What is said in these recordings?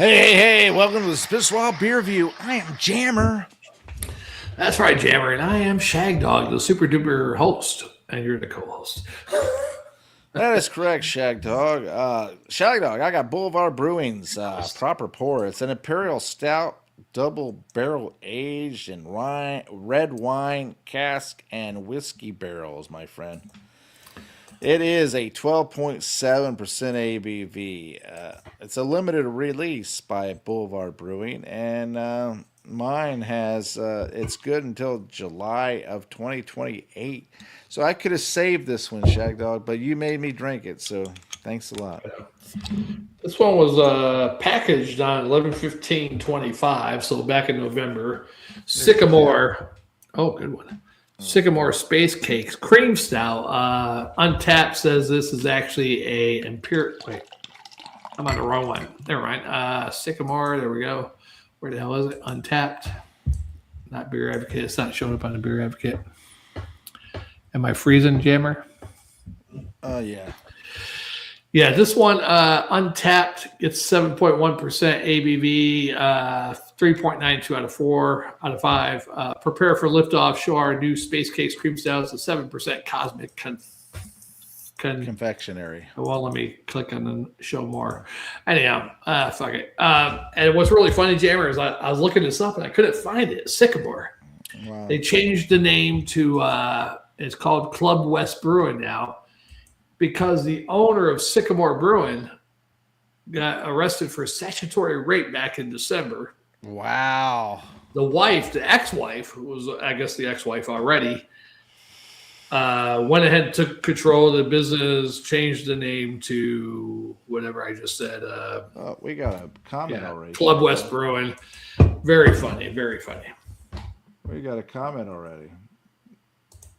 Hey, welcome to the Spitz Beer Review. I am Jammer. That's right, Jammer, and I am Shagdog, the super duper host, and you're the co-host. That is correct, Shagdog. Shagdog, I got Boulevard Brewing's proper pour. It's an Imperial Stout, double barrel aged in red wine, cask, and whiskey barrels, my friend. It is a 12.7% ABV. It's a limited release by Boulevard Brewing, and mine has it's good until July of 2028. So I could have saved this one, Shagdog, but you made me drink it, so thanks a lot. This one was packaged on 11/15/25, so back in November. Sycamore, good one. Sycamore Space Cakes Cream Stout. Untapped says this is actually a Imperial. Wait, I'm on the wrong one. Never mind. Sycamore. There we go. Where the hell is it? Untapped. Not Beer Advocate. It's not showing up on the Beer Advocate. Am I freezing, Jammer? Yeah. Yeah, this one, Untapped, it's 7.1% ABV, 3.92 out of 4 out of 5. Prepare for liftoff. Show our new Space Cakes Cream Stouts, a 7% Cosmic Confectionery. Well, let me click on and show more. Anyhow, fuck it. And what's really funny, Jammer, is I was looking this up and I couldn't find it. Sycamore. Wow. They changed the name to, it's called Club West Brewing now, because the owner of Sycamore Brewing got arrested for statutory rape back in December. Wow. The wife, the ex-wife, who was, I guess, the ex-wife already, went ahead and took control of the business, changed the name to whatever I just said. We got a comment already. Club West Brewing. Very funny, very funny. We got a comment already.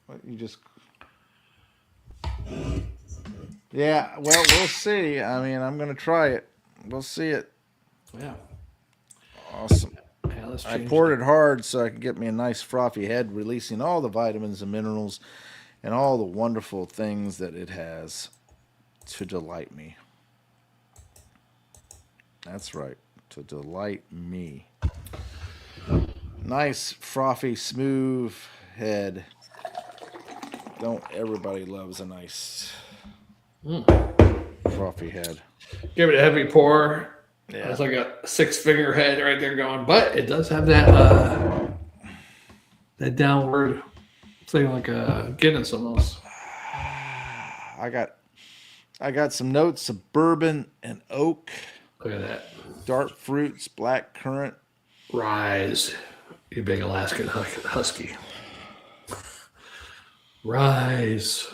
What, you just... Yeah, well, we'll see. I mean, I'm going to try it. We'll see it. Yeah. Awesome. Yeah, I poured it hard so I could get me a nice frothy head, releasing all the vitamins and minerals and all the wonderful things that it has to delight me. That's right, to delight me. Nice, frothy, smooth head. Don't everybody loves a nice... frothy head. Give it a heavy pour. Yeah. It's like a 6-finger head right there going, but it does have that that downward thing like a Guinness almost. I got some notes of bourbon and oak. Look at that. Dark fruits, black currant. Rise, you big Alaskan husky. Rise.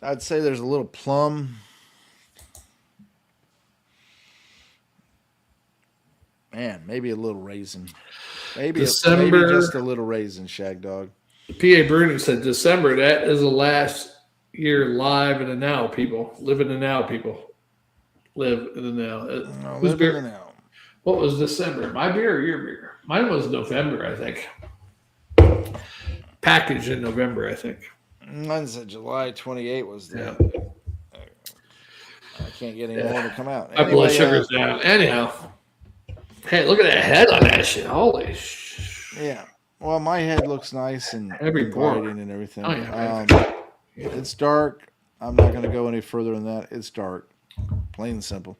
I'd say there's a little plum. Man, maybe a little raisin. Maybe just a little raisin, Shagdog. PA Bruno said December. That is the last year live in the now, people. Live in the now, people. Live in the now. Live in the now. What was December? My beer or your beer? Mine was November, I think. Packaged in November, I think. Mine said July 28 was the... Yeah. I can't get any more to come out. My blood sugar's down. Anyhow. Hey, look at that head on that shit. Holy shit. Yeah. Well, my head looks nice and inviting and everything. Oh, yeah. It's dark. I'm not going to go any further than that. It's dark. Plain and simple.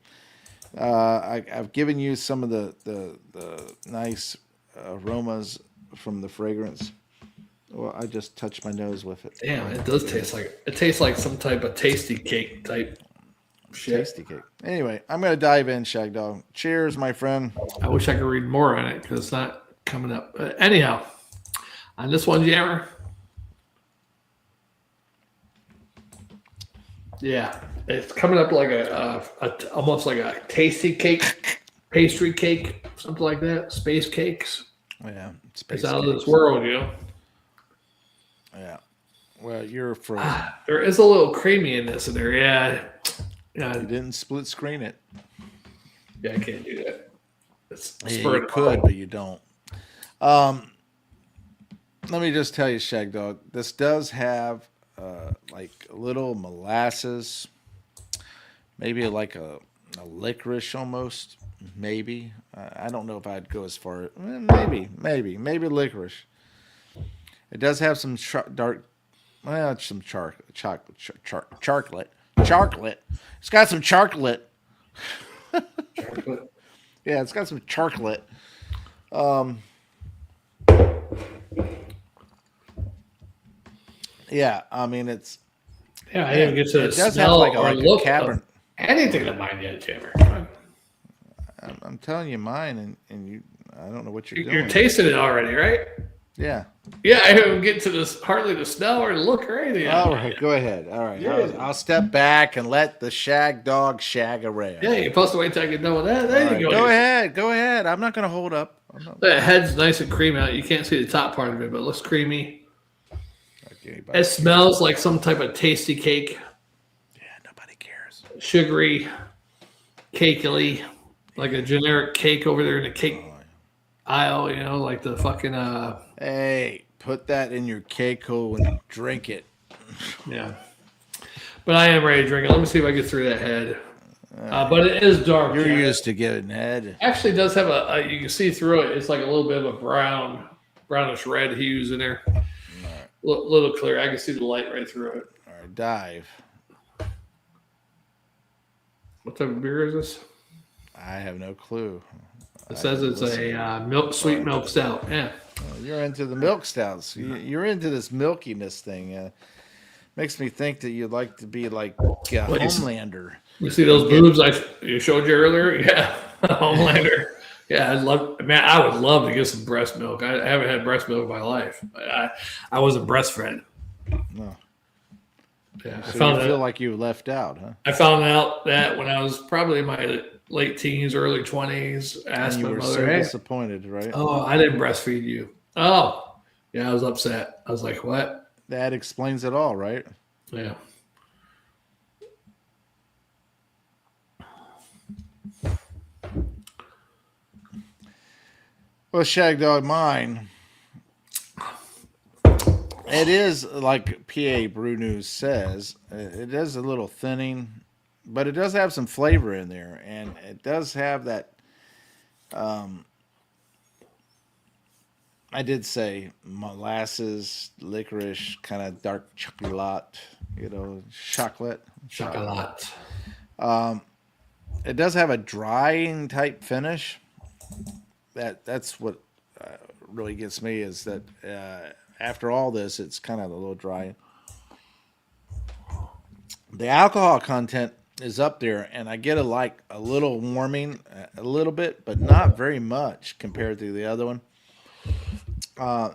I've given you some of the nice aromas from the fragrance. Well, I just touched my nose with it. Damn, it does taste like some type of tasty cake type shit. Tasty cake. Anyway, I'm going to dive in, Shagdog. Cheers, my friend. I wish I could read more on it because it's not coming up. Anyhow, on this one, Jammer. Yeah, it's coming up like almost like a tasty cake, pastry cake, something like that. Space cakes. Yeah, it's out of this world, you know. Yeah. Well, you're frozen. There is a little creamy in this in there. Yeah. You didn't split screen it. Yeah, I can't do that. You could, but you don't. Let me just tell you, Shagdog, this does have like a little molasses, maybe like a a licorice almost. Maybe. I don't know if I'd go as far. Maybe licorice. It does have some dark. Well, it's some chocolate. Chocolate. It's got some chocolate. Chocolate. Yeah, it's got some chocolate. Yeah, I mean it's. Yeah, I didn't get to It does have smell like or a look Cabernet. of anything of mine yet, Jammer. I'm telling you mine, and you. I don't know what you're doing. You're tasting it already, right? Yeah. Yeah, I haven't get to this hardly the smell or the look or anything. All right, go ahead. All right, Yeah. I'll step back and let the Shagdog shag around. Yeah, you're supposed to wait till I get done with that. There you Go ahead, go ahead. I'm not going to hold up. The head's nice and creamy out. You can't see the top part of it, but it looks creamy. It smells like some type of tasty cake. Yeah, nobody cares. Sugary, cakey, like a generic cake over there in the cake aisle, you know, like the fucking Hey, put that in your Keiko and drink it. yeah. But I am ready to drink it. Let me see if I get through that head. But it is dark. You're used to getting head. Actually, it does have a you can see through it. It's like a little bit of a brownish red hues in there. Little clear. I can see the light right through it. All right, dive. What type of beer is this? I have no clue. It says it's a sweet milk stout. Yeah. You're into the milk stouts. You're into this milkiness thing. Makes me think that you'd like to be like a Homelander. You see those boobs you showed you earlier? Yeah, Homelander. Yeah, I would love to get some breast milk. I haven't had breast milk in my life. I wasn't breastfed. No. Yeah, So you feel like you were left out, huh? I found out that when I was probably in my late teens, early 20s. Asked my you were mother, so "Hey, disappointed, right? oh, I didn't breastfeed you." Oh, yeah, I was upset. I was like, "What?" That explains it all, right? Yeah. Well, Shagdog, mine. It is like PA Brew News says. It is a little thinning, but it does have some flavor in there, and it does have that. I did say molasses, licorice, kind of dark chocolate. Chocolate. Chocolate. It does have a drying type finish. That's what really gets me is that after all this, it's kind of a little dry. The alcohol content is up there, and I get a little warming, a little bit, but not very much compared to the other one.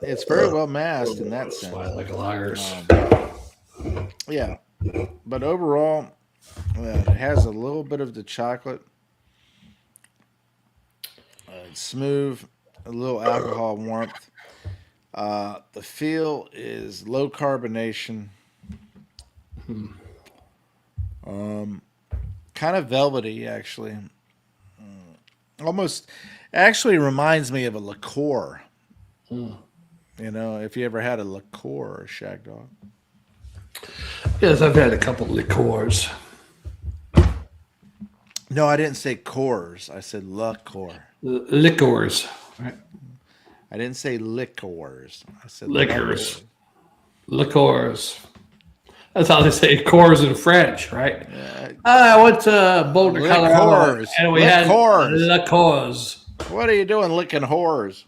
It's very well masked in that sense. Like lagers. Yeah, but overall, it has a little bit of the chocolate. It's smooth, a little alcohol warmth. The feel is low carbonation. Kind of velvety, actually. Almost, actually reminds me of a liqueur. If you ever had a liqueur or Shagdog. Yes, I've had a couple of liqueurs. No, I didn't say cores. I said liqueur. Liqueurs. Right. I didn't say liqueurs. I said Liquors. Liqueurs. That's how they say cores in French, right? I went to Boulder, Colorado, and we had liqueurs. What are you doing licking whores?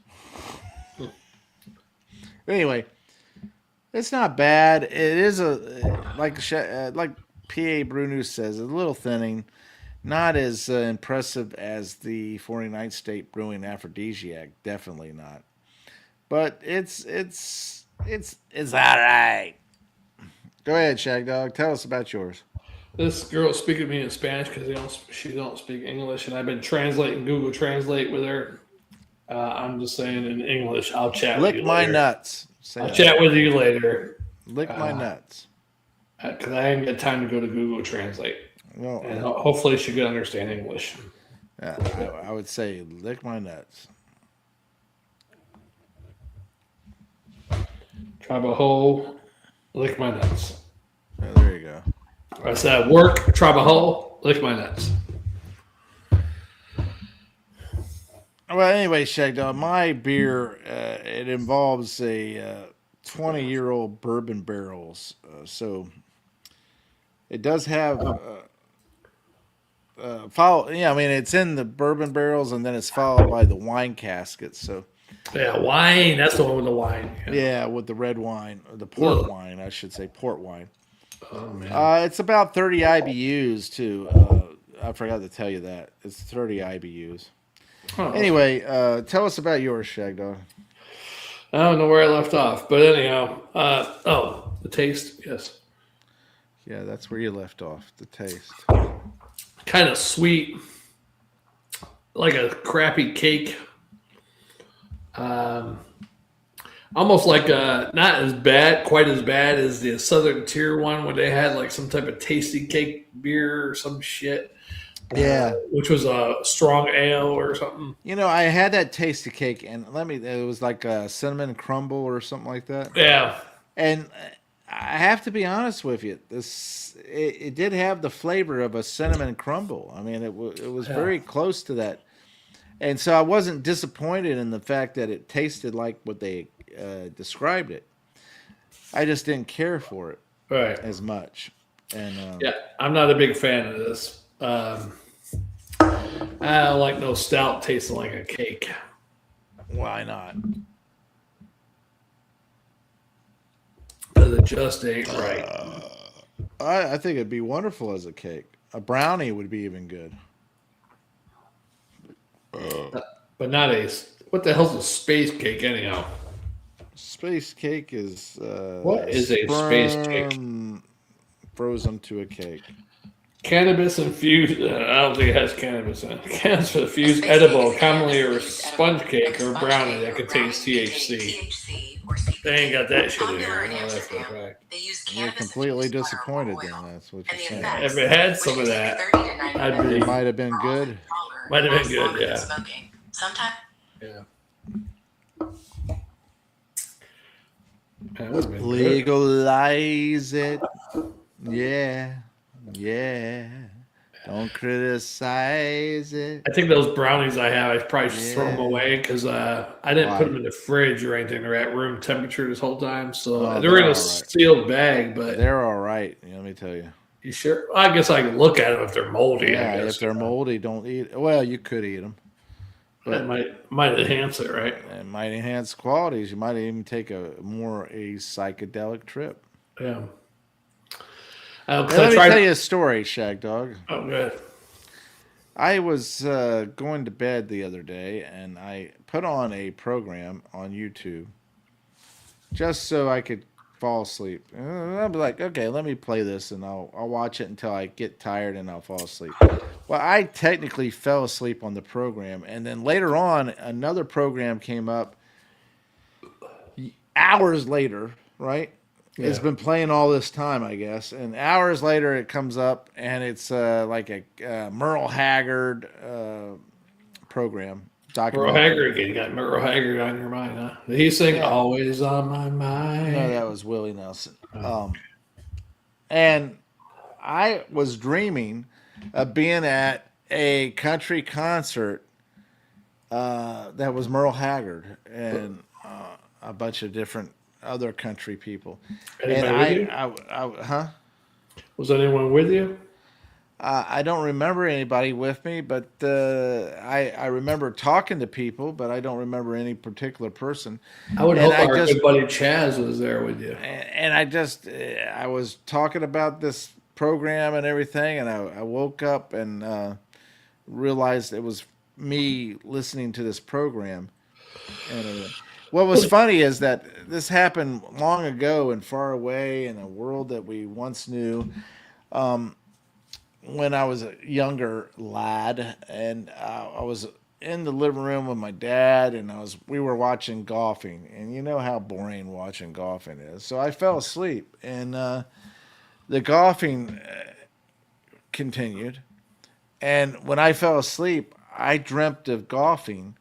Anyway, it's not bad. It is like PA Brew News says, a little thinning. Not as impressive as the 49th State Brewing Aphrodisiac. Definitely not. But it's all right. Go ahead, Shagdog. Tell us about yours. This girl's speaking to me in Spanish because she don't speak English, and I've been translating Google Translate with her. I'm just saying in English. I'll chat with you later. Lick my nuts. I'll chat with you later. Lick my nuts. Because I ain't got time to go to Google Translate. Well, and hopefully she could understand English. Yeah, I would say lick my nuts. Tribe a hole, lick my nuts. Yeah, there you go. I said work, tribe a hole, lick my nuts. Well, anyway, Shagdog, my beer it involves a 20-year-old bourbon barrels, so it does have Oh, follow. Yeah, I mean it's in the bourbon barrels, and then it's followed by the wine caskets. So yeah, wine. That's the one with the wine. Yeah. yeah, with the red wine, or the port Ugh. wine, I should say, port wine. Oh man. It's about 30 IBUs too. I forgot to tell you that it's 30 IBUs. Oh, okay. Anyway, tell us about yours, Shagdog. I don't know where I left off, but anyhow. Oh, the taste. Yes, Yeah, that's where you left off. The taste. kind of sweet, like a crappy cake. Um, Almost like not as bad, quite as bad as the Southern Tier one when they had like some type of tasty cake beer or some shit, Yeah. which was a strong ale or something. You know, I had that tasty cake, and it was like a cinnamon crumble or something like that. Yeah, And I have to be honest with you, it did have the flavor of a cinnamon crumble. I mean, it was yeah, very close to that, and so I wasn't disappointed in the fact that it tasted like what they described it. I just didn't care for it right. as much, and Yeah, I'm not a big fan of this. I don't like no stout tasting like a cake. why not? Because it just ain't right. I think it'd be wonderful as a cake. A brownie would be even good. But not a. What the hell's a space cake anyhow? Space cake is What is a space cake? sperm frozen to a cake. Cannabis infused. I don't think it has cannabis in it. Cannabis infused edible, commonly a sponge cake or brownie that contains THC. They ain't got that shit in here. I know that for a fact. You're completely disappointed then, that's what you're saying. If it had some of that, I'd It be. might have been good. Might have been good. Yeah. Yeah. That would have been good. Legalize it. Yeah. Yeah. Don't criticize it. I think those brownies I have, I probably should throw them Yeah. away because I didn't put Why? them in the fridge or anything. They're at room temperature this whole time, so Oh, they're they're in a all right. sealed bag. But They're all right. Let me tell you. you sure? I guess I can look at them if they're moldy. Yeah, I if guess they're moldy, don't eat. Well, you could eat them, that but might enhance it, right? it might enhance qualities. You might even take a psychedelic trip. Yeah. Now, 'Cause I let me tried. tell you a story, Shagdog. Oh, good. I was going to bed the other day, and I put on a program on YouTube just so I could fall asleep. And I'll be like, okay, let me play this, and I'll watch it until I get tired, and I'll fall asleep. Well, I technically fell asleep on the program, and then later on, another program came up hours later, right? It's Yeah. been playing all this time, I guess. And hours later, it comes up, and it's like a Merle Haggard program Merle documentary. Haggard again. You got Merle Haggard on your mind, huh? Did he sing Yeah, "Always on My no, Mind"? that was Willie Nelson. Oh, And I was dreaming of being at a country concert that was Merle Haggard and a bunch of different other country people. And anybody with you? huh? Was anyone with you? I don't remember anybody with me, but I remember talking to people, but I don't remember any particular person. I would And hope I our just good buddy Chaz was there with you. and I was talking about this program and everything, and I woke up and realized it was me listening to this program. And what was funny is that this happened long ago and far away in a world that we once knew. When I was a younger lad, and I was in the living room with my dad, and we were watching golfing, and you know how boring watching golfing is. So I fell asleep, and the golfing continued. And when I fell asleep, I dreamt of golfing.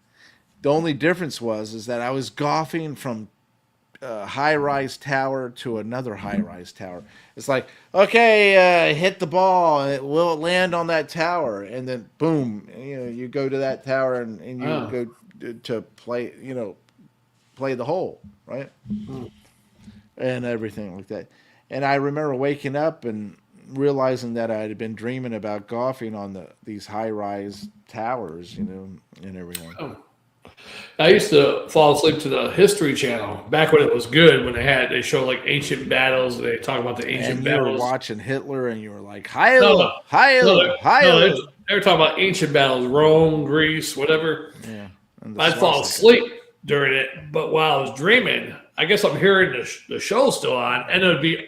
The only difference was is that I was golfing from high-rise tower to another high-rise tower. It's like, okay, hit the ball. Will it land on that tower? And then, boom, you go to that tower and you Oh. go to play, play the hole, right? And everything like that. And I remember waking up and realizing that I had been dreaming about golfing on these high-rise towers, and everything. Oh. I used to fall asleep to the History Channel back when it was good. When they show like ancient battles, they talk about the ancient And you were battles. watching Hitler, and you were like, No, "Heil, no, no, Heil, Heil." they were talking about ancient battles, Rome, Greece, whatever. Yeah, and the I'd fall swastika. asleep during it, but while I was dreaming, I guess I'm hearing the show still on, and it would be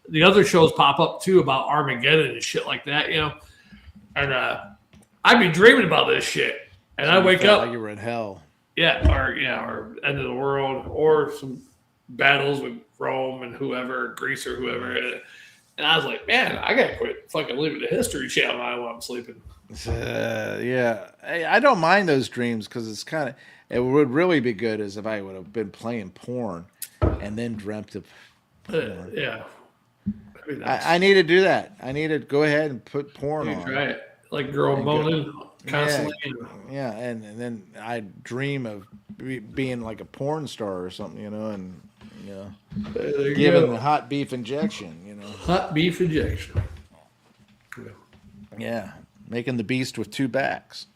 the other shows pop up too about Armageddon and shit like that, And I'd be dreaming about this shit, and I wake Felt up, like you were in hell. or end of the world, or some battles with Rome and whoever, Greece or whoever. And I was like, man, I gotta quit fucking leaving the History Channel on while I'm sleeping. Yeah, I don't mind those dreams because it's kind of. It would really be good as if I would have been playing porn, and then dreamt of. Yeah. I mean, I need to do that. I need to go ahead and put porn you on. try it. Like girl And moaning constantly. Yeah, and then I dream of being like a porn star or something, and There you giving go. the hot beef injection, Hot beef injection. Yeah. Yeah, making the beast with two backs.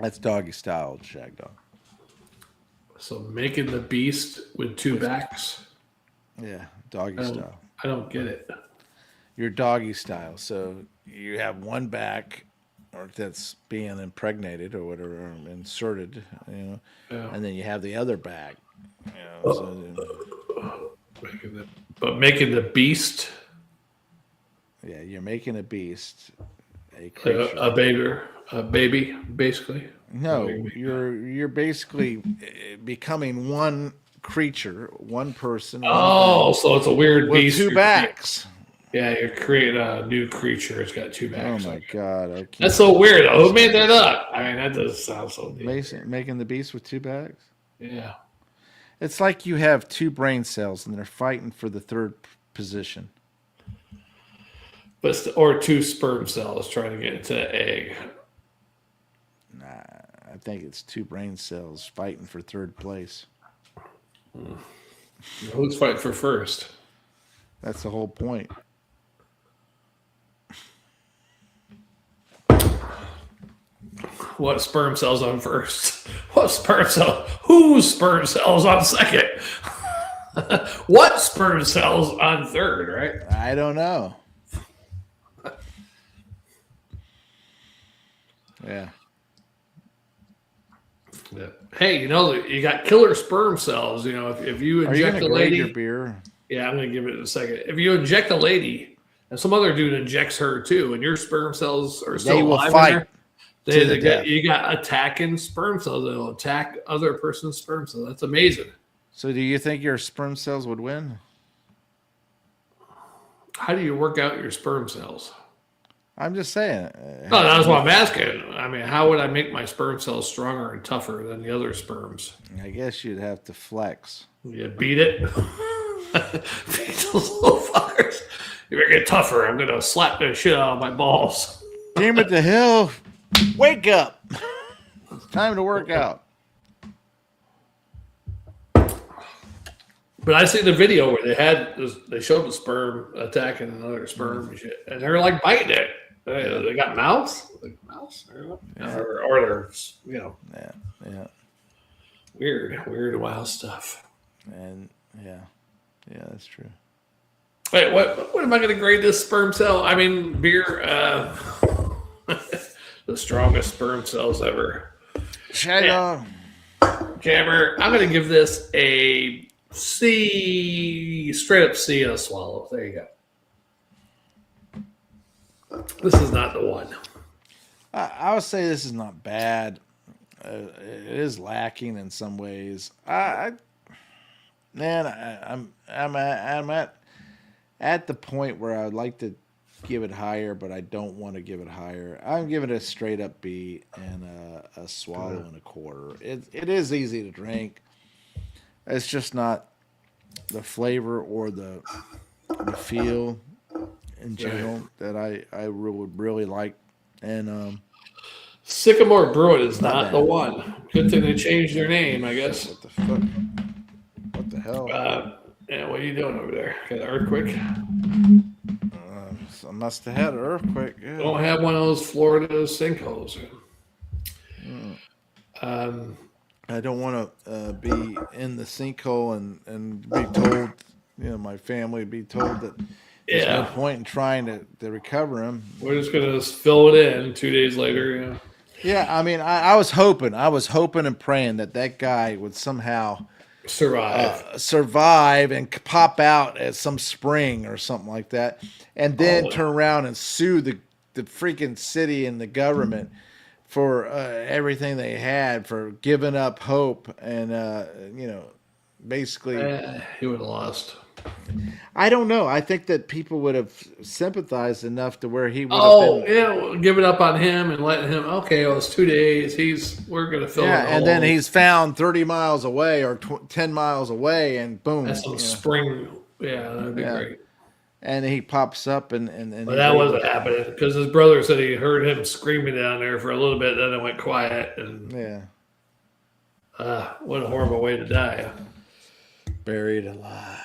That's doggy style, Shagdog. So making the beast with two backs. Yeah, doggy I don't, style. I don't get it. Your doggy style. So you have one back, or that's being impregnated or whatever, or inserted, Yeah. and then you have the other back. So, Making the beast yeah, you're making a beast, a creature. a baby, basically. No, you're basically becoming one creature, one person. Oh, so it's a weird with beast. two backs. Yeah, you're creating a new creature. It's got two backs. Oh my god! That's so weird. Who made that up? I mean, that does sound so deep. Making the beast with two backs. Yeah. It's like you have two brain cells and they're fighting for the third position. Or two sperm cells trying to get into the egg. Nah, I think it's two brain cells fighting for third place. Who's fighting for first? That's the whole point. What sperm cells on first? What sperm cell? Whose sperm cells on second? What sperm cells on third, right? I don't know. Yeah. Yeah. Hey, you got killer sperm cells. If you Are you inject going a to grade lady, your beer? yeah, I'm going to give it in a second. If you inject a lady, and some other dude injects her too, and your sperm cells are still They will alive fight in there, to the death. you got attacking sperm cells that'll attack other person's sperm cells. That's amazing. So do you think your sperm cells would win? How do you work out your sperm cells? I'm just saying. No, that's what I'm asking. I mean, how would I make my sperm cells stronger and tougher than the other sperms? I guess you'd have to flex. You beat it. Beat those little fuckers. You're gonna get tougher. I'm gonna slap the shit out of my balls. Damn it, the hill. Wake up. It's time to work out. But I see the video where they showed the sperm attacking another sperm and shit, and they're like biting it. They got mouths, or they're Yeah. weird, wild stuff. And yeah, that's true. Wait, what am I going to grade this sperm cell? I mean, beer, the strongest sperm cells ever. Shadow. Jammer, I'm going to give this a C, straight up C and a swallow. There you go. This is not the one. I would say this is not bad. It is lacking in some ways. I'm at the point where I'd like to give it higher, but I don't want to give it higher. I'm giving it a straight up B and a swallow and a quarter. It is easy to drink. It's just not the flavor or the feel in general that I would really like. And Sycamore Brewing is Not not bad. the one. Good thing they changed their name, I guess. what the fuck? What the hell? Yeah, what are you doing over there? Got an earthquake? I must have had an earthquake. Yeah. Don't have one of those Florida sinkholes. I don't want to be in the sinkhole and be told, my family be told that there's no point in trying to recover him. We're just gonna fill it in 2 days later. Yeah. Yeah, I mean, I was hoping and praying that guy would somehow survive and pop out at some spring or something like that, and then turn around and sue the freaking city and the government for everything they had, for giving up hope and basically he would have lost. I don't know. I think that people would have sympathized enough to where he would have been. We'll give it up on him and letting him. Okay, well, it's 2 days. We're gonna fill. Yeah, and then he's found 30 miles away or 10 miles away, and boom. That's some spring. Yeah, that'd be great. And he pops up and But that wasn't happening because his brother said he heard him screaming down there for a little bit, then it went quiet. And what a horrible way to die. Buried alive.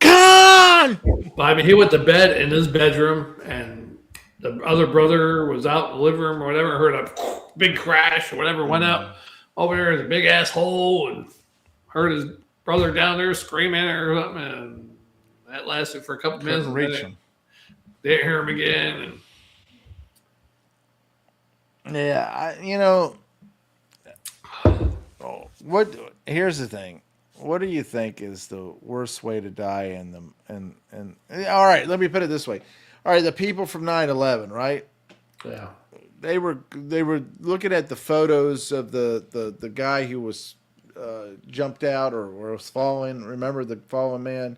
Come on! I mean, he went to bed in his bedroom, and the other brother was out in the living room or whatever, heard a big crash or whatever, went out over there in a big ass hole and heard his brother down there screaming or something, and that lasted for a couple minutes. Reach him. They didn't hear him again. Here's the thing. What do you think is the worst way to die in them? And all right, let me put it this way. All right, the people from 9/11, right? Yeah. They were looking at the photos of the guy who was jumped out or was falling. Remember the fallen man?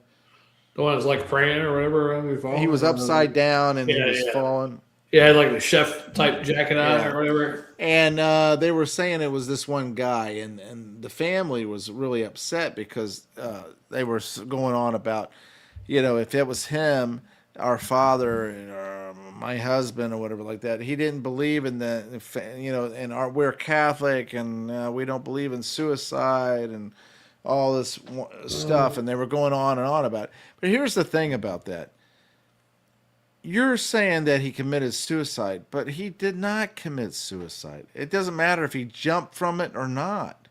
The one that's like praying or whatever. He was upside down and he was falling. Yeah, like the chef type jacket on or whatever. And they were saying it was this one guy, and the family was really upset because they were going on about, if it was him, our father, or my husband, or whatever like that. He didn't believe in and we're Catholic, and we don't believe in suicide and all this stuff. And they were going on and on about it. But here's the thing about that. You're saying that he committed suicide, but he did not commit suicide. It doesn't matter if he jumped from it or not.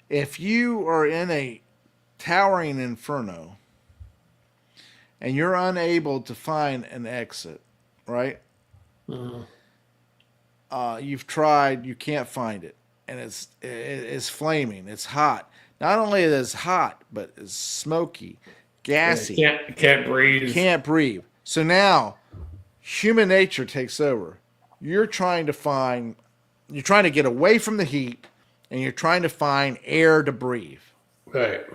If you are in a towering inferno and you're unable to find an exit, right? You've tried, you can't find it, and it's flaming, it's hot. Not only is it hot, but it's smoky, gassy. Can't breathe. Can't breathe. So now, human nature takes over. You're trying to get away from the heat, and you're trying to find air to breathe. Right.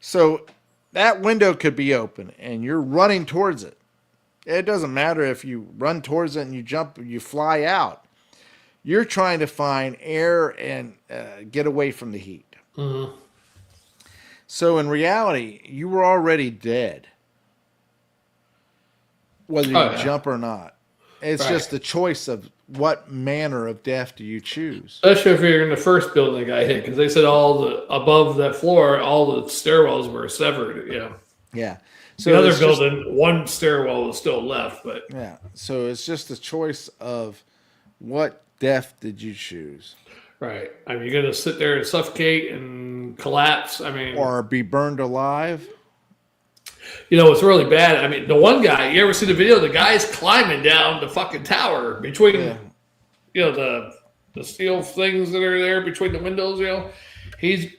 So that window could be open, and you're running towards it. It doesn't matter if you run towards it and you jump, you fly out. You're trying to find air and get away from the heat. Mm-hmm. So in reality, you were already dead. Whether you jump or not. It's just the choice of what manner of death do you choose. Especially if you're in the first building that got hit, because they said above that floor, all the stairwells were severed. Yeah. So the other building, one stairwell was still left, but So it's just a choice of what death did you choose. Right. I mean, you're going to sit there and suffocate and collapse. I mean, or be burned alive. It's really bad. I mean, the one guy, you ever see the video? The guy's climbing down the fucking tower between, the steel things that are there between the windows. He's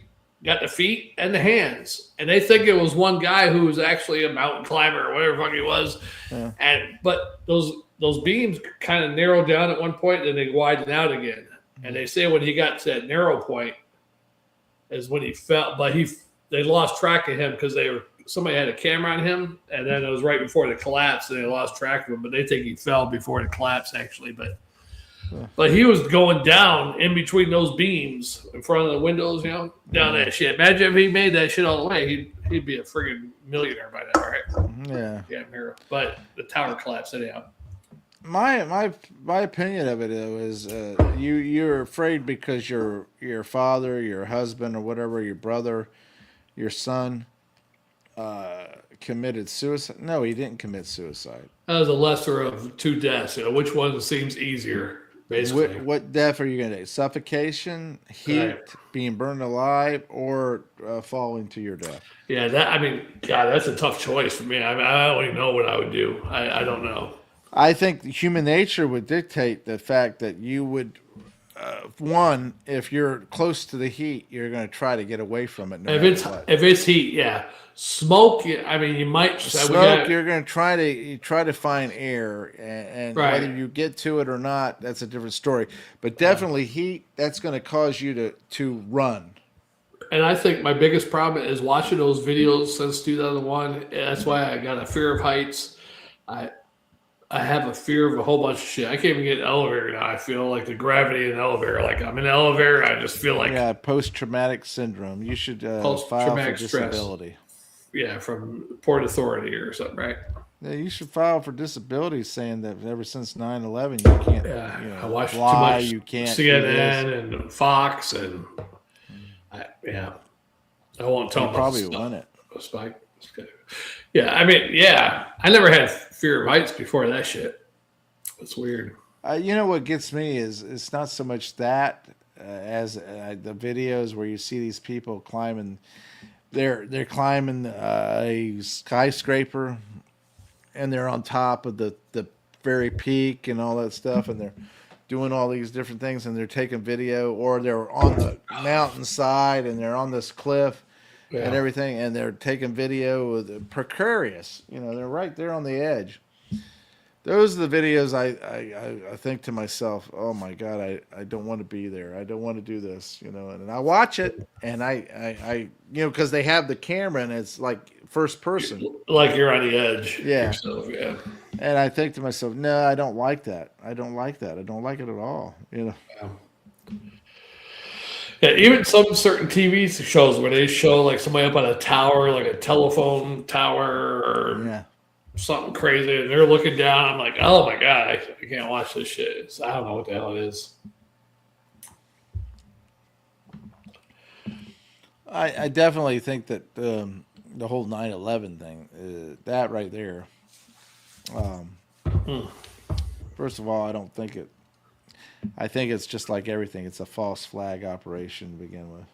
got the feet and the hands, and they think it was one guy who was actually a mountain climber or whatever the fuck he was. But those beams kind of narrowed down at one point, and they widen out again. And they say when he got to that narrow point is when he fell, but he they lost track of him because somebody had a camera on him, and then it was right before the collapse, and they lost track of him. But they think he fell before the collapse, actually. But he was going down in between those beams in front of the windows, down that shit. Imagine if he made that shit all the way, he'd be a friggin' millionaire by now, right? Yeah. But the tower collapsed anyhow. My opinion of it though is you're afraid because your father, your husband, or whatever, your brother, your son, committed suicide. No, he didn't commit suicide. That was a lesser of two deaths. Which one seems easier, basically? What death are you going to do? Suffocation, heat, Right. being burned alive, or falling to your death? Yeah, God, that's a tough choice for me. I don't even know what I would do. I don't know. I think human nature would dictate the fact that you would, one, if you're close to the heat, you're going to try to get away from it. No If matter what. it's heat, yeah. Smoke, you might Smoke. You're going to try to find air, and Right. whether you get to it or not, that's a different story. But definitely heat. That's going to cause you to run. And I think my biggest problem is watching those videos since 2001. That's why I got a fear of heights. I have a fear of a whole bunch of shit. I can't even get in an elevator now. I feel like the gravity in an elevator. Like I'm in an elevator, I just feel like post-traumatic syndrome. You should file for Post-traumatic stress. disability. From Port Authority or something, right? Yeah, you should file for disability, saying that ever since 9/11, you can't. I watched fly, too much you can't CNN and Fox, and I won't tell You them probably won it. Spike. Yeah, I never had fear of heights before that shit. It's weird. You know what gets me is it's not so much that as the videos where you see these people climbing. They're climbing a skyscraper, and they're on top of the very peak and all that stuff, and they're doing all these different things, and they're taking video, or they're on the mountainside and they're on this cliff and everything, and they're taking video with precarious. They're right there on the edge. Those are the videos I think to myself, oh my God, I don't want to be there. I don't want to do this, and I watch it, and I because they have the camera and it's like first person. Like you're on the edge. Yeah. Yourself, yeah. And I think to myself, no, I don't like that. I don't like that. I don't like it at all. Yeah, even some certain TV shows where they show like somebody up on a tower, like a telephone tower or something crazy, and they're looking down. I'm like, oh my God, I can't watch this shit. I don't know what the hell it is. I definitely think that the whole 9/11 thing, that right there. First of all, I don't think it. I think it's just like everything. It's a false flag operation to begin with.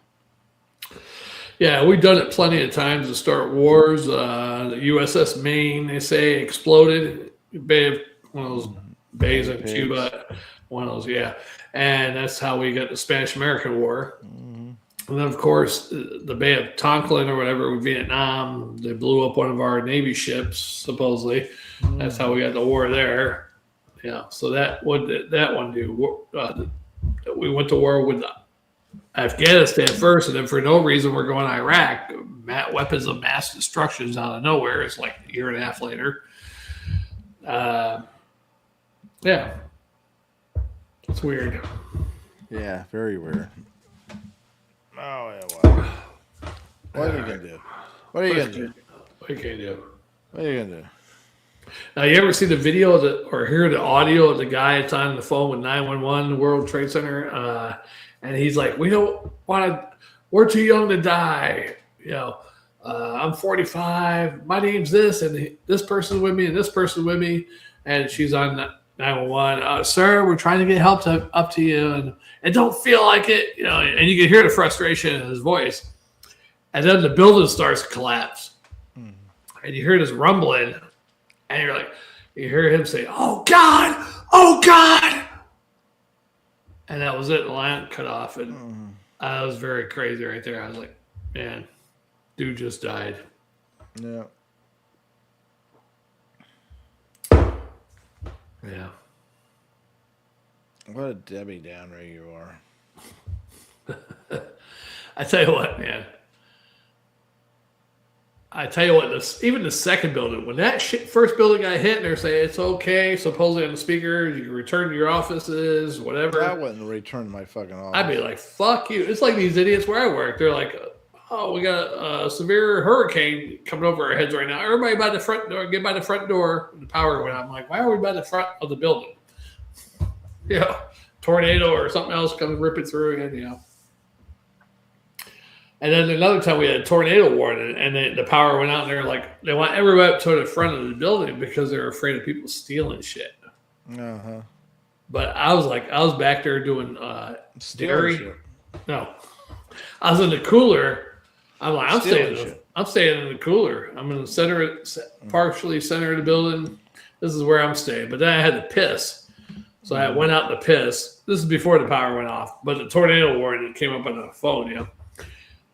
Yeah, we've done it plenty of times to start wars. The USS Maine, they say, exploded. One of those bays in Cuba. One of those, and that's how we got the Spanish-American War. And then, of course, the Bay of Tonkin or whatever with Vietnam, they blew up one of our Navy ships, supposedly. That's how we got the war there. Yeah, so what did that one do? We went to war with Afghanistan first, and then for no reason we're going to Iraq. Weapons of mass destruction out of nowhere. It's like a year and a half later. It's weird. Yeah, very weird. Oh, yeah, well. What are you going to do? What are you going to do? What are you going to do? What are you going to do? Now, you ever see the video or hear the audio of the guy that's on the phone with 911, World Trade Center? And he's like, we don't want to, we're too young to die. I'm 45. My name's this, and this person's with me, and this person's with me. And she's on 911. Sir, we're trying to get help up to you, and it don't feel like it. And you can hear the frustration in his voice. And then the building starts to collapse. And you hear this rumbling. And you hear him say, "Oh God, oh God," and that was it. The line cut off, and that was very crazy right there. I was like, "Man, dude just died." Yeah. Yeah. What a Debbie Downer you are. I tell you what, man. I tell you what, even the second building, when that first building got hit, and they're saying it's okay, supposedly on the speaker, you can return to your offices, whatever. I wouldn't return to my fucking office. I'd be like, fuck you. It's like these idiots where I work. They're like, oh, we got a severe hurricane coming over our heads right now. Everybody by the front door, get by the front door. The power went out. I'm like, why are we by the front of the building? Tornado or something else comes ripping through, and And then another time we had a tornado warning, and the power went out, and they're like, they want everybody up to the front of the building because they're afraid of people stealing shit. Uh-huh. But I was back there doing dairy. Shit. No, I was in the cooler. I'm like, I'm staying in the cooler. I'm in the center, partially center of the building. This is where I'm staying. But then I had to piss. So I went out to piss. This is before the power went off. But the tornado warning came up on the phone,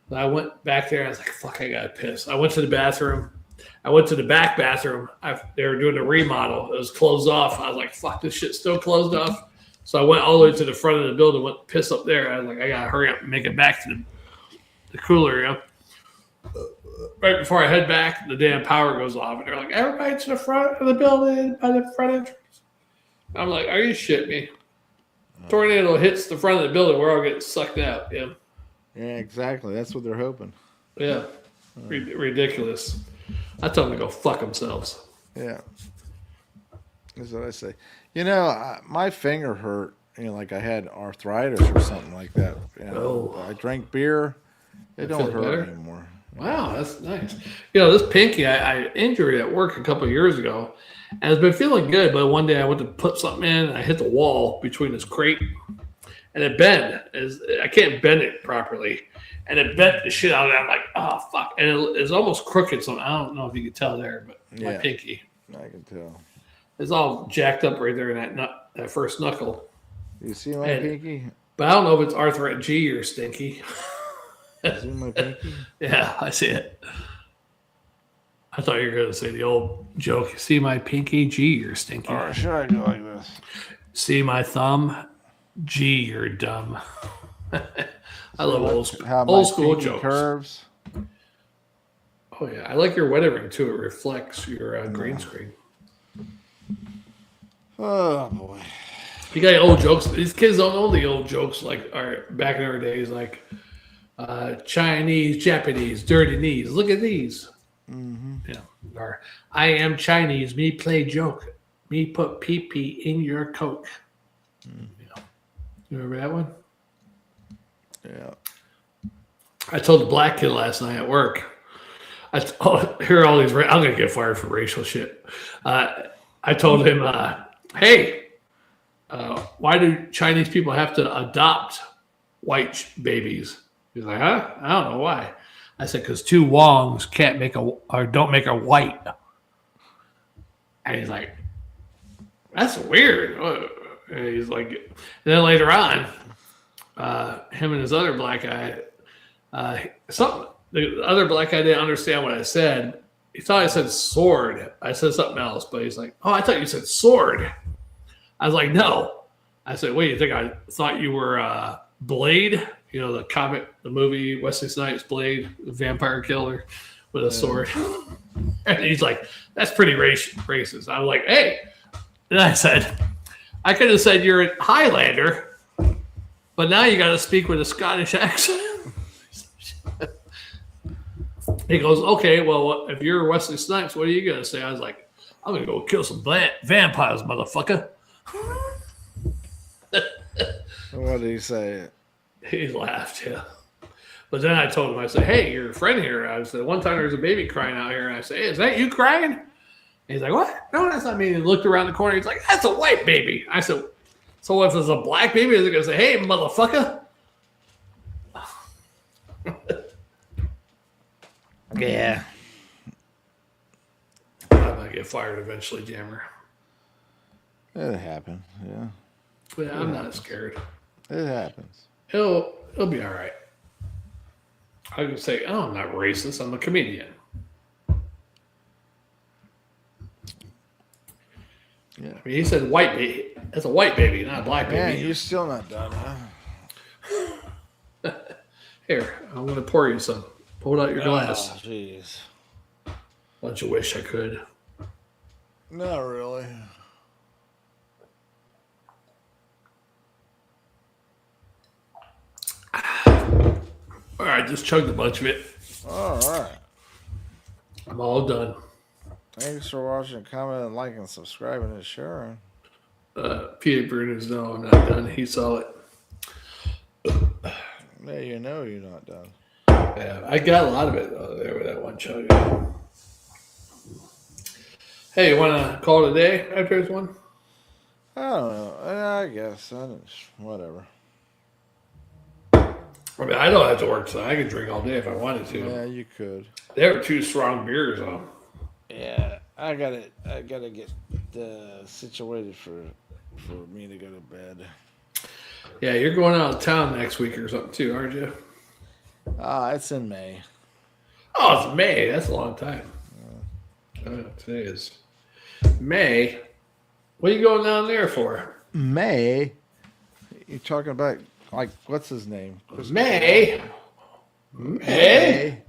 So I went back there. I was like, fuck, I got to piss. I went to the bathroom. I went to the back bathroom. They were doing a remodel. It was closed off. I was like, fuck, this shit's still closed off. So I went all the way to the front of the building, went to piss up there. I was like, I got to hurry up and make it back to the cooler, Right before I head back, the damn power goes off. And they're like, everybody to the front of the building by the front entrance. I'm like, are you shitting me? Tornado hits the front of the building. We're all getting sucked out, Yeah, exactly. That's what they're hoping. Yeah. Ridiculous. I tell them to go fuck themselves. Yeah. That's what I say. My finger hurt, like I had arthritis or something like that. I drank beer. It don't hurt anymore. Wow, that's nice. This pinky, I injured it at work a couple of years ago, and it's been feeling good, but one day I went to put something in, and I hit the wall between this crate, and it bent. I can't bend it properly, and it bent the shit out of it. I'm like, oh, fuck. And it's almost crooked, so I don't know if you can tell there, but my pinky. I can tell. It's all jacked up right there in that first knuckle. You see my pinky? But I don't know if it's arthritis G or stinky. You see my pinky? Yeah, I see it. I thought you were going to say the old joke. You see my pinky? G, you're stinky. Or should I go like this? See my thumb? G, you're dumb. I love old school jokes. Curves. Oh, yeah. I like your weathering, too. It reflects your green screen. Oh, boy. You got old jokes. These kids don't know the old jokes like back in our days, like Chinese, Japanese, dirty knees. Look at these. Mm-hmm. Yeah. Or I am Chinese. Me play joke. Me put pee-pee in your Coke. You remember that one? Yeah. I told the black kid last night at work. Hear all these. I'm gonna get fired for racial shit. I told him, "Hey, why do Chinese people have to adopt white babies?" He's like, "Huh? I don't know why." I said, "Because two Wongs don't make a white." And he's like, "That's weird." And he's like, and then later on, him and his other black guy, the other black guy didn't understand what I said. He thought I said sword. I said something else, but he's like, "Oh, I thought you said sword." I was like, "No." I said, "Wait, you think I thought you were Blade? The comic, the movie, Wesley Snipes, Blade, the vampire killer with a sword." And he's like, "That's pretty racist." I'm like, "Hey," and I said, "I could have said you're a Highlander, but now you got to speak with a Scottish accent." He goes, "Okay, well, if you're Wesley Snipes, what are you going to say?" I was like, "I'm going to go kill some vampires, motherfucker." What did he say? He laughed, yeah. But then I told him, I said, "Hey, your friend here." I said, "One time there's a baby crying out here." And I said, "Hey, is that you crying?" And he's like, "What? No, that's not me." And he looked around the corner. He's like, "That's a white baby." I said, "So if it's a black baby, is it going to say, 'Hey, motherfucker'?" Yeah. I might get fired eventually, Jammer. It happened, yeah. But I'm not scared. It happens. It'll be all right. I can say, "Oh, I'm not racist. I'm a comedian." Yeah. I mean, he said white baby. That's a white baby, not a black baby. Man, you're still not done, huh? Here, I'm going to pour you some. Pull out your glass. Oh, jeez. Don't you wish I could? Not really. All right, just chugged a bunch of it. All right. I'm all done. Thanks for watching, commenting, liking, subscribing, and sharing. Peter Bruno's no, I'm not done. He saw it. Yeah, you know you're not done. Yeah, I got a lot of it there with that one chug. Hey, you want to call it a day after this one? I don't know. I guess. Whatever. I mean, I don't have to work, so I could drink all day if I wanted to. Yeah, you could. They were 2 strong beers, though. Yeah, I gotta get situated for me to go to bed. Yeah, you're going out of town next week or something too, aren't you? It's in May. Oh, it's May. That's a long time. Today is May. What are you going down there for? May? You're talking about, like, what's his name? May? May?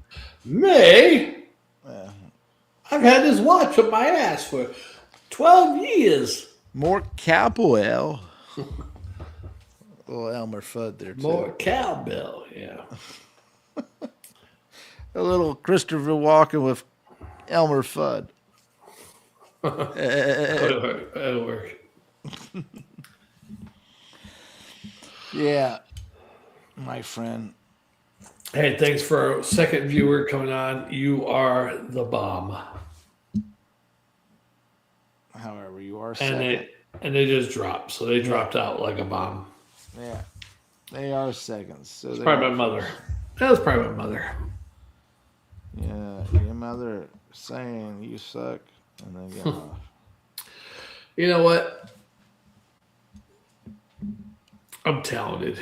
Yeah. I've had this watch up my ass for 12 years. More cowbell. Little Elmer Fudd there, too. More cowbell, yeah. A little Christopher Walken with Elmer Fudd. That'll work. Yeah, my friend. Hey, thanks for our second viewer coming on. You are the bomb. However, you are second. And they just dropped. So they dropped out like a bomb. Yeah, they are seconds. So it's probably my mother. That was probably my mother. Yeah, your mother saying you suck and then get off. You know what? I'm talented.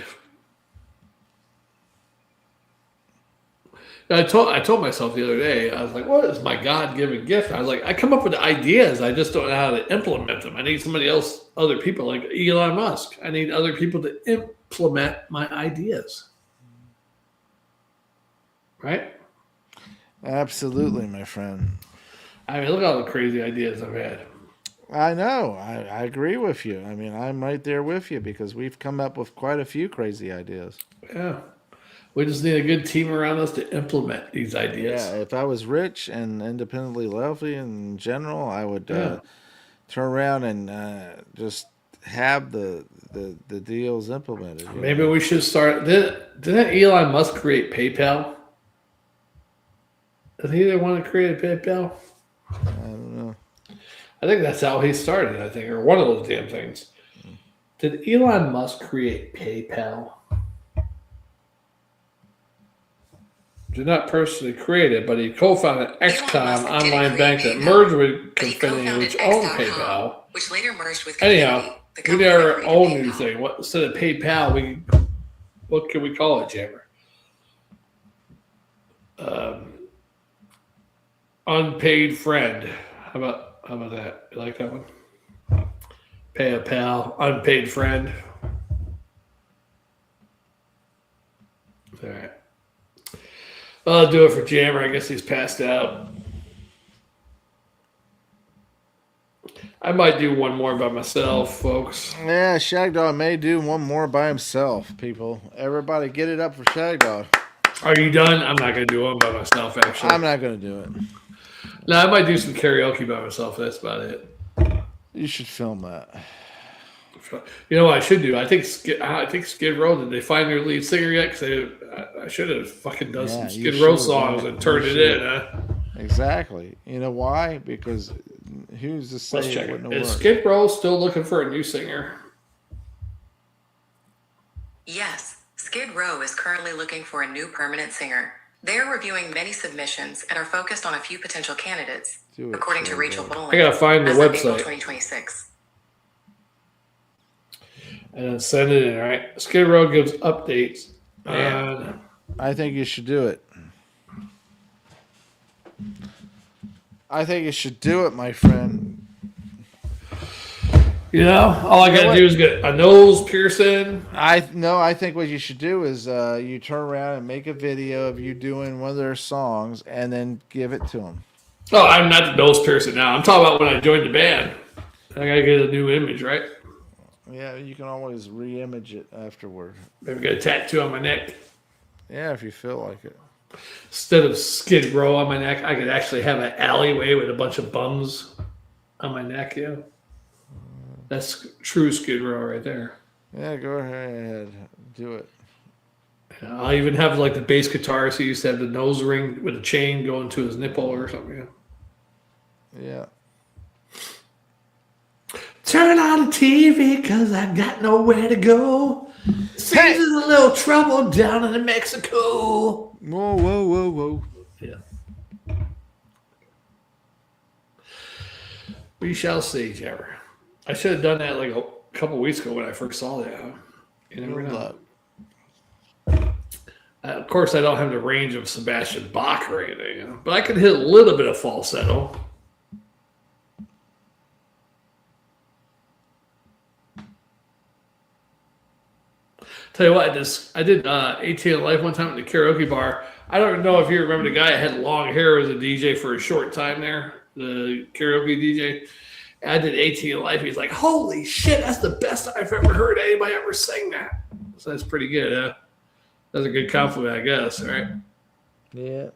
I told myself the other day, I was like, what is my God-given gift? I was like, I come up with ideas. I just don't know how to implement them. I need somebody else, other people like Elon Musk. I need other people to implement my ideas. Right? Absolutely, my friend. I mean, look at all the crazy ideas I've had. I know. I agree with you. I mean, I'm right there with you because we've come up with quite a few crazy ideas. Yeah. We just need a good team around us to implement these ideas. Yeah, if I was rich and independently wealthy in general, I would turn around and just have the deals implemented. Maybe we should start. Didn't Elon Musk create PayPal? Did he want to create a PayPal? I don't know. I think that's how he started, I think, or one of those damn things. Did Elon Musk create PayPal? Did not personally create it, but he co-founded XCOM online bank that merged with Confinity, which owned PayPal. Which later merged with Anyhow, we did our own new thing. Instead of PayPal, what can we call it, Jammer? Unpaid friend. How about that? You like that one? Pay a pal, unpaid friend. All right. Well, I'll do it for Jammer. I guess he's passed out. I might do one more by myself, folks. Yeah, Shagdog may do one more by himself, people. Everybody get it up for Shagdog. Are you done? I'm not going to do one by myself, actually. I'm not going to do it. No, I might do some karaoke by myself. That's about it. You should film that. You know what I should do? I think Skid Row, did they find their lead singer yet? Because I should have fucking done some Skid Row songs and turned it in. Huh? Exactly. You know why? Because who's to say it wouldn't have Is worked? Skid Row still looking for a new singer? Yes, Skid Row is currently looking for a new permanent singer. They are reviewing many submissions and are focused on a few potential candidates, according to Rachel Boland. I gotta find the as of website. April 2026. And then send it in, right? Skid Row gives updates. Yeah. I think you should do it. I think you should do it, my friend. You know, all I gotta do is get a nose piercing. I think what you should do is you turn around and make a video of you doing one of their songs and then give it to them. Oh, I'm not the nose piercer now. I'm talking about when I joined the band. I gotta get a new image, right? Yeah, you can always re-image it afterward. Maybe get a tattoo on my neck. Yeah, if you feel like it. Instead of Skid Row on my neck, I could actually have an alleyway with a bunch of bums on my neck. Yeah, that's true Skid Row right there. Yeah, go ahead, do it. I'll even have like the bass guitarist. He used to have the nose ring with a chain going to his nipple or something. Yeah. Turn on the TV because I got nowhere to go. Seems Hey! there's a little trouble down in Mexico. Whoa. Yeah. We shall see, Jabber. I should have done that like a couple weeks ago when I first saw that. You never know. Of course, I don't have the range of Sebastian Bach or anything, but I can hit a little bit of falsetto. Tell you what, I did ATL Live one time at the karaoke bar. I don't know if you remember the guy that had long hair as a DJ for a short time there, the karaoke DJ. I did ATL Live. He's like, holy shit, that's the best I've ever heard anybody ever sing that. So that's pretty good, huh? That's a good compliment, I guess, right? Yeah.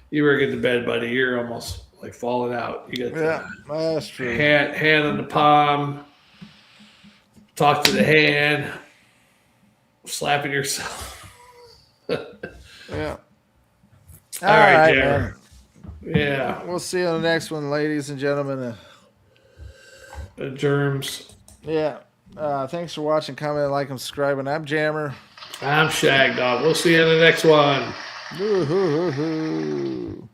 You better get to bed, buddy. You're almost like falling out. You got that's true. Hand on the palm. Talk to the hand. Slapping yourself. Yeah. All right, man. Yeah. We'll see you on the next one, ladies and gentlemen. The germs. Yeah. Thanks for watching, commenting, liking, subscribing. I'm Jammer. I'm Shagdog. We'll see you in the next one. Woo-hoo-hoo-hoo.